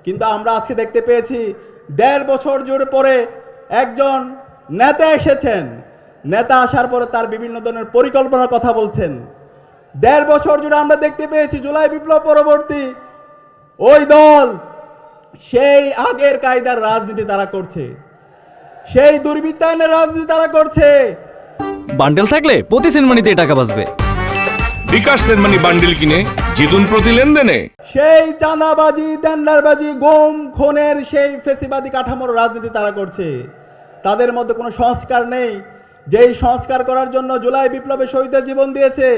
কিন্তু আমরা আজকে দেখতে পেয়েছি 1.5 বছর জুড়ে পরে একজন নেতা এসেছেন, নেতা আসার পরে তার বিভিন্ন ধরনের পরিকল্পনার কথা বলছেন। 1.5 বছর জুড়ে আমরা দেখতে পেয়েছি জুলাই বিপ্লব পরবর্তী ওই দল সেই আগের কায়দার রাজনীতি তারা করছে, সেই দুর্বৃত্তায়নের রাজনীতি তারা করছে। বান্ডেল থাকলে প্রতি সেনমানিতে টাকা বাঁচবে। বিকাশ সেনমানি বান্ডেল কিনে জিতুন প্রতি লেনদেনে। সেই চাঁদাবাজি, টেন্ডারবাজি, গুম খুনের সেই ফেসিবাদী কাঠামোর রাজনীতি তারা করছে। তাদের মধ্যে কোনো সংস্কার নেই। যেই সংস্কার করার জন্য জুলাই বিপ্লবে শহীদের জীবন দিয়েছে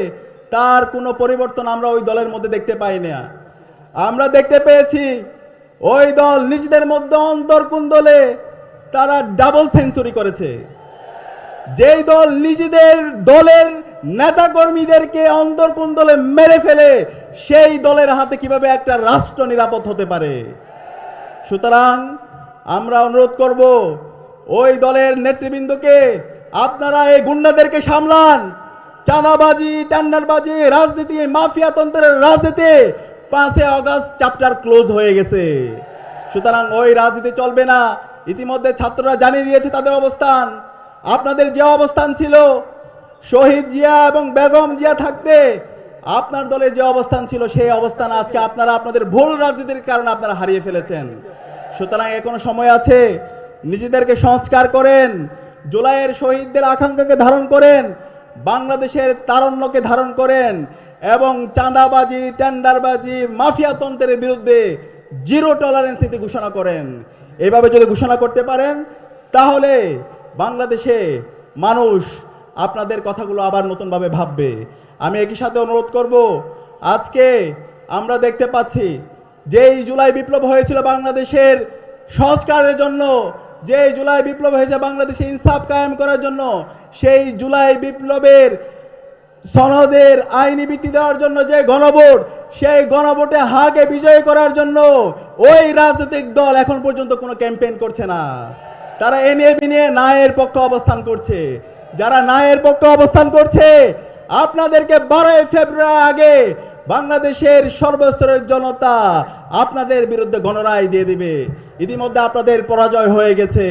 তার কোনো পরিবর্তন আমরা ওই দলের মধ্যে দেখতে পাই না। আমরা দেখতে পেয়েছি ওই দল নিজেদের মধ্যে অন্তর্কুন্দলে তারা ডাবল সেঞ্চুরি করেছে। যেই দল নিজেদের দলের নেতা কর্মীদেরকে অন্তর্কুন্দলে মেরে ফেলে সেই দলের হাতে কিভাবে একটা রাষ্ট্র নিরাপদ হতে পারে? সুতরাং আমরা অনুরোধ করব ওই দলের নেতৃবৃন্দকে, আপনারা এই গুন্ডাদেরকে সামলান। চাঁদাবাজি, টেন্ডারবাজি, রাজনীতি, মাফিয়াতন্ত্রের রাজনীতি 5 আগস্ট চ্যাপ্টার ক্লোজ হয়ে গেছে। সুতরাং ওই রাজনীতি চলবে না। ইতিমধ্যে ছাত্ররা জানিয়ে দিয়েছে তাদের অবস্থান। আপনাদের যে অবস্থান ছিল শহীদ জিয়া এবং বেগম জিয়া থাকতে আপনার দলের যে অবস্থান ছিল সেই অবস্থান আজকে আপনারা আপনাদের ভুল রাজনীতির কারণে আপনারা হারিয়ে ফেলেছেন। সুতরাং এখনো সময় আছে, নিজেদেরকে সংস্কার করেন, জুলাইয়ের শহীদদের আকাঙ্ক্ষাকে ধারণ করেন, বাংলাদেশের তারুণ্যকে ধারণ করেন এবং চাঁদাবাজি, টেন্ডারবাজি, মাফিয়াতন্ত্রের বিরুদ্ধে জিরো টলারেন্স নীতি ঘোষণা করেন। এভাবে যদি ঘোষণা করতে পারেন তাহলে বাংলাদেশে মানুষ আপনাদের কথাগুলো আবার নতুনভাবে ভাববে। আমি একই সাথে অনুরোধ করব, আজকে আমরা দেখতে পাচ্ছি যে এই জুলাই বিপ্লব হয়েছিল বাংলাদেশের সংস্কারের জন্য, যে জুলাই বিপ্লব হয়েছে বাংলাদেশে ইনসাফ কায়েম করার জন্য, সেই জুলাই বিপ্লবের সনদের আইনি ভিত্তি দেওয়ার জন্য যে গণভোট, সেই গণভোটে হাকে বিজয় করার জন্য ওই রাজনৈতিক দল এখন পর্যন্ত কোনো ক্যাম্পেইন করছে না। তারা এ নিয়ে ন্যায়ের পক্ষে অবস্থান করছে। যারা ন্যায়ের পক্ষে অবস্থান করছে আপনাদেরকে 12 ফেব্রুয়ারি আগে বাংলাদেশের সর্বস্তরের জনতা আপনাদের বিরুদ্ধে গণরায় দিয়ে দিবে। ইতিমধ্যে আপনাদের পরাজয় হয়ে গেছে।